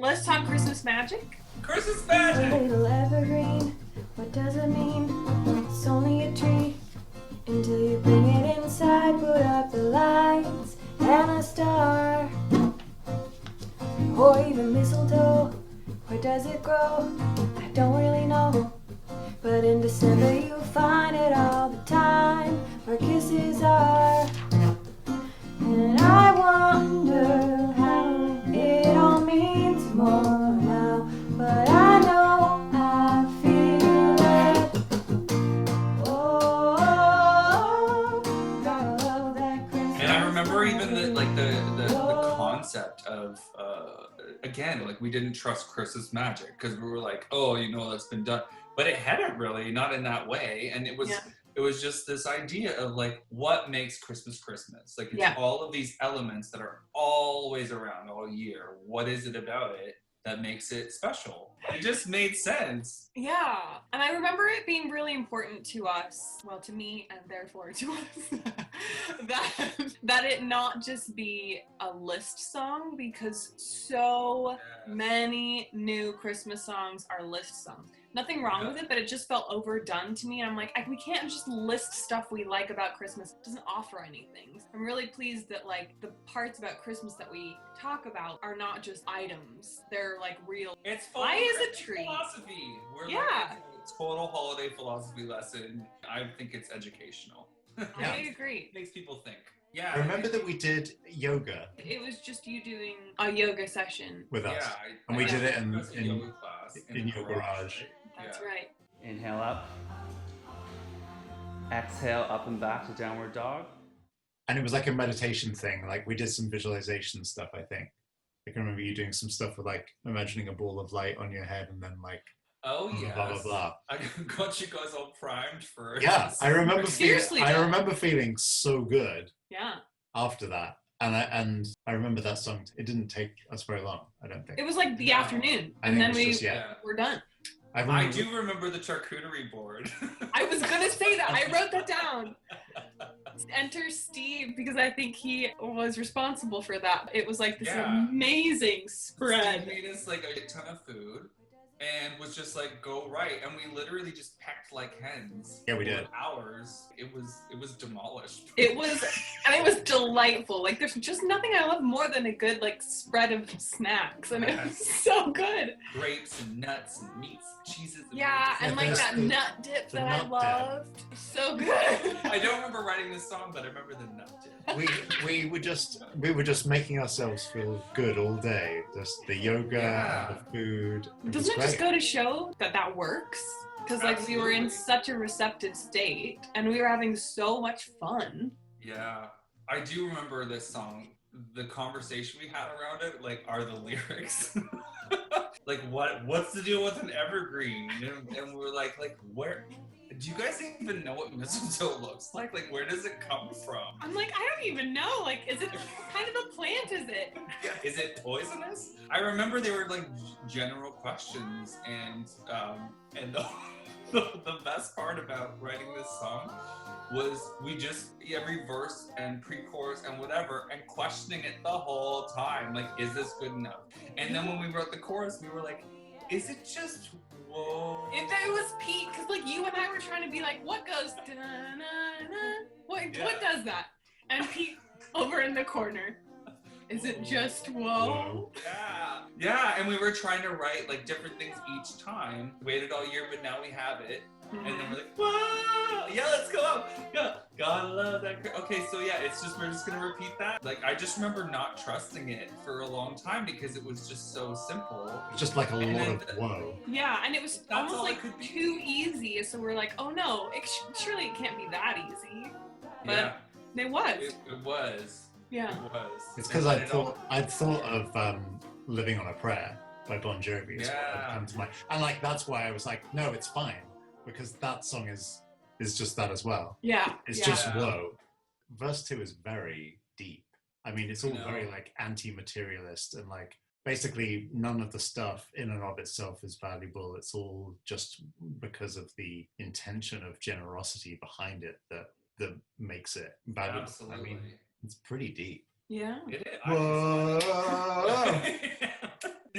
Let's talk Christmas magic. Christmas A magic! little evergreen, what does it mean? It's only a tree until you bring it inside. Put up the lights and a star, or even mistletoe. Where does it grow? I don't really know, but in December you'll find it all the time where kisses are. And I wonder how it all means more now, but I know I feel it. Oh, gotta love that Christmas. And I remember even the concept of, again, like we didn't trust Chris's magic because we were like, oh, that's been done. But it hadn't really, not in that way. And it was just this idea of like, what makes Christmas Christmas? Like it's all of these elements that are always around all year. What is it about it that makes it special? It just made sense. Yeah, and I remember it being really important to us, well, to me and therefore to us, that it not just be a list song, because so many new Christmas songs are list songs. Nothing wrong with it, but it just felt overdone to me. And I'm like, we can't just list stuff we like about Christmas. It doesn't offer anything. I'm really pleased that like the parts about Christmas that we talk about are not just items. They're like real. It's full Why of is a Christmas tree? philosophy. We're Yeah. like, it's a total holiday philosophy lesson. I think it's educational. I agree. It makes people think. Yeah. I remember that we did yoga It was just you doing a yoga session. with us. Yeah, And we did it a yoga class in your garage. That's Yeah. right. Inhale up. Exhale up and back to downward dog. And it was like a meditation thing. Like we did some visualization stuff, I think. I can remember you doing some stuff with like imagining a ball of light on your head and then like Oh yeah. blah blah blah. I got you guys all primed for. Yeah, I remember Seriously, I though. remember feeling so good Yeah. after that. And I remember that song. It didn't take us very long, I don't think. It was like the No. afternoon, I and think then it was we just, yeah. were done. I do remember the charcuterie board. I was gonna say that. I wrote that down. Enter Steve, because I think he was responsible for that. It was like this amazing spread. Steve made us like a ton of food and was just like, go right. And we literally just pecked like hens. Yeah, we for did. Hours. It was demolished. It was delightful. Like there's just nothing I love more than a good like spread of snacks, and it was so good. Grapes and nuts and meats, cheeses. And Yeah, and like that the- nut dip the that I nut dip. loved. So good. I don't remember writing this song, but I remember the nut dip. we were just making ourselves feel good all day. Just the yoga, the food. It was Doesn't it just great. go to show that that works? Because like we were in Absolutely. such a receptive state, and we were having so much fun. Yeah, I do remember this song. The conversation we had around it, like, are the lyrics. Like, what's the deal with an evergreen? And we're like, where? Do you guys even know what mistletoe looks like? Like, where does it come from? I'm like, I don't even know. Like, is it what kind of a plant is it? Is it poisonous? I remember they were like general questions, and the best part about writing this song was we just every verse and pre-chorus and whatever and questioning it the whole time, like, is this good enough? And then when we wrote the chorus, we were like, is it just whoa? If it was Pete, because like you and I were trying to be like, what goes da-na-na? What does that? And Pete over in the corner, is it just whoa? Yeah, and we were trying to write like different things each time. Waited all year, but now we have it. And then we're like, whoa! Yeah, let's go! Yeah, gotta love that. Okay, so yeah, we're just gonna repeat that. Like, I just remember not trusting it for a long time because it was just so simple. Just like a And lot then of whoa. Yeah, and it was That's almost all it like could be. too easy. So we're like, oh no, surely it can't be that easy. But Yeah, it was. it was. Yeah. It was. It's because And I'd it all- thought of Living on a Prayer by Bon Jovi. Is what had come to mind. And like that's why I was like, no, it's fine. Because that song is just that as well. Yeah. It's yeah. just whoa. Verse 2 is very deep. I mean, it's all No. very like anti-materialist and like basically none of the stuff in and of itself is valuable. It's all just because of the intention of generosity behind it that makes it valuable. Absolutely. I mean, it's pretty deep. Yeah. It is. Whoa.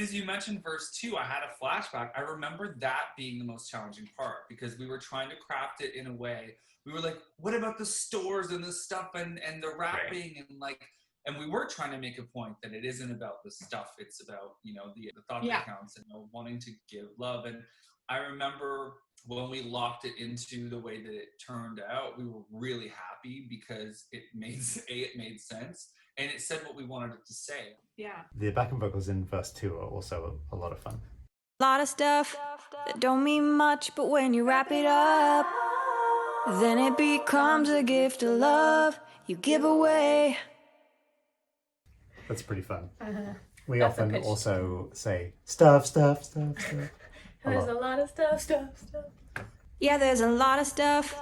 As you mentioned verse 2, I had a flashback. I remember that being the most challenging part because we were trying to craft it in a way. We were like, what about the stores and the stuff and the rapping and like, and we were trying to make a point that it isn't about the stuff. It's about, you know, the thought that counts and, you know, wanting to give love. And I remember when we locked it into the way that it turned out, we were really happy because it made sense and it said what we wanted it to say. Yeah. The backing vocals in verse 2 are also a lot of fun. A lot of stuff that don't mean much, but when you wrap it up, then it becomes a gift of love you give away. That's pretty fun. Uh-huh. We That's a often pitch. also say stuff. There's a lot of stuff. Yeah, there's a lot of stuff.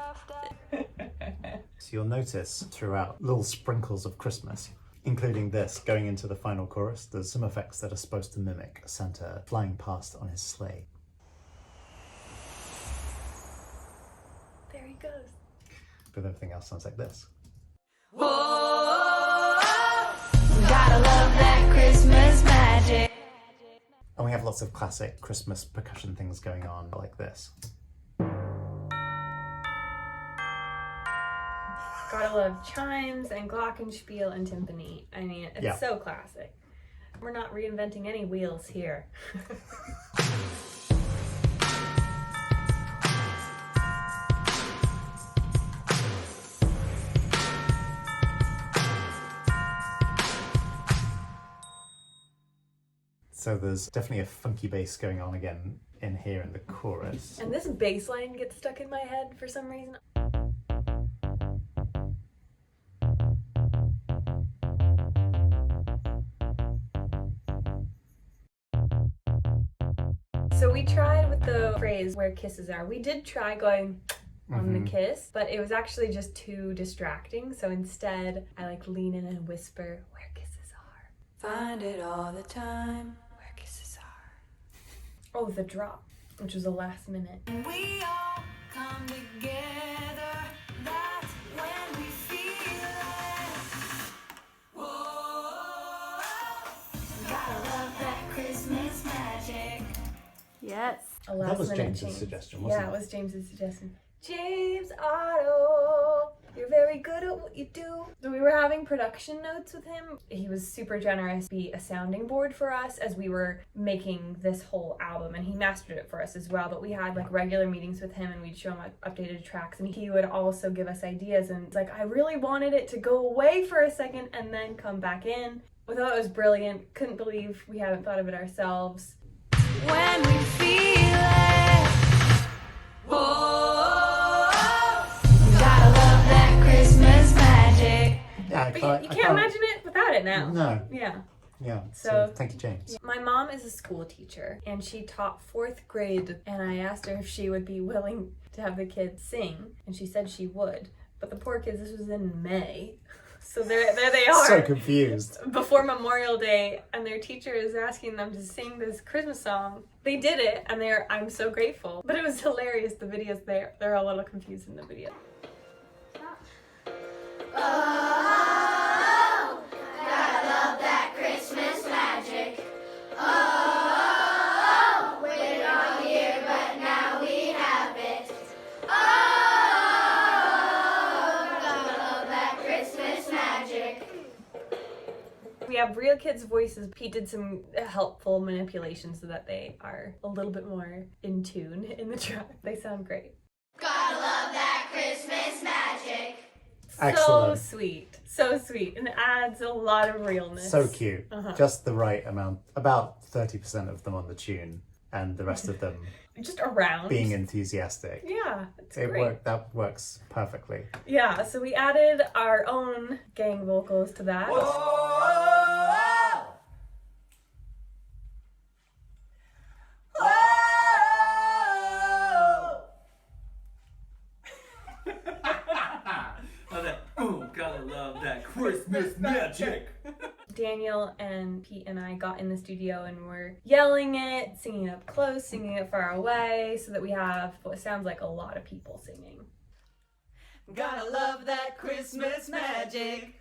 So you'll notice throughout little sprinkles of Christmas, including this going into the final chorus. There's some effects that are supposed to mimic Santa flying past on his sleigh. There he goes. But everything else sounds like this. Gotta love that Christmas magic. And we have lots of classic Christmas percussion things going on like this. Gotta love chimes and glockenspiel and timpani. I mean, it's so classic. We're not reinventing any wheels here. So there's definitely a funky bass going on again in here in the chorus. And this bass line gets stuck in my head for some reason. So we tried with the phrase where kisses are. We did try going on the kiss, but it was actually just too distracting. So instead, I like lean in and whisper where kisses are. Find it all the time where kisses are. Oh, the drop, which was the last minute. We all come together. That's when we feel it. Whoa, gotta love that Christmas magic. Yes. A last That was minute James's change. suggestion, wasn't it? Yeah, it was James's suggestion. James Otto, you're very good at what you do. So we were having production notes with him. He was super generous to be a sounding board for us as we were making this whole album, and he mastered it for us as well. But we had like regular meetings with him and we'd show him like updated tracks, and he would also give us ideas. And it's like, I really wanted it to go away for a second and then come back in. I thought it was brilliant. Couldn't believe we haven't thought of it ourselves. When we feel it. Whoa, gotta love that Christmas magic. Yeah, But you can't imagine it without it now. No. Yeah. Yeah. So thank you, James. My mom is a school teacher and she taught 4th grade, and I asked her if she would be willing to have the kids sing, and she said she would. But the poor kids, this was in May. So there they are. So confused. Before Memorial Day, and their teacher is asking them to sing this Christmas song. They did it, and I'm so grateful. But it was hilarious, the videos, they're a little confused in the video. Oh, gotta love that Christmas magic. Oh, waited all year, but now we have it. Oh, gotta love that Christmas magic. We have real kids' voices. Pete did some helpful manipulations so that they are a little bit more in tune in the track. They sound great. Gotta love that Christmas magic. Excellent. So sweet, and it adds a lot of realness. So cute. Uh-huh. Just the right amount. About 30% of them on the tune, and the rest of them Just around. being enthusiastic. Yeah, it's great. That works perfectly. Yeah, so we added our own gang vocals to that. Gotta love that Christmas magic. Daniel and Pete and I got in the studio and were yelling it, singing it up close, singing it far away, so that we have what sounds like a lot of people singing. Gotta love that Christmas magic.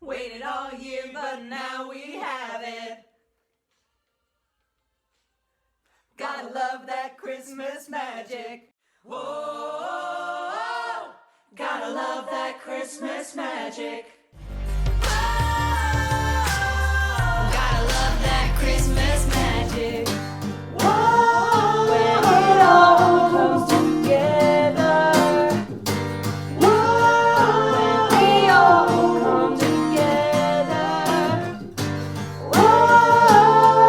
Waited all year, but now we have it. Gotta love that Christmas magic. Whoa, gotta love that Christmas magic. Gotta love that Christmas magic. Whoa, when it all comes together. Whoa, when we all come together. Whoa,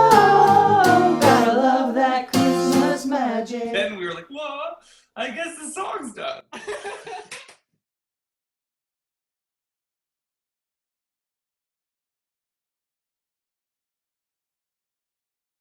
gotta love that Christmas magic. Then we were like, "What? I guess the song's done."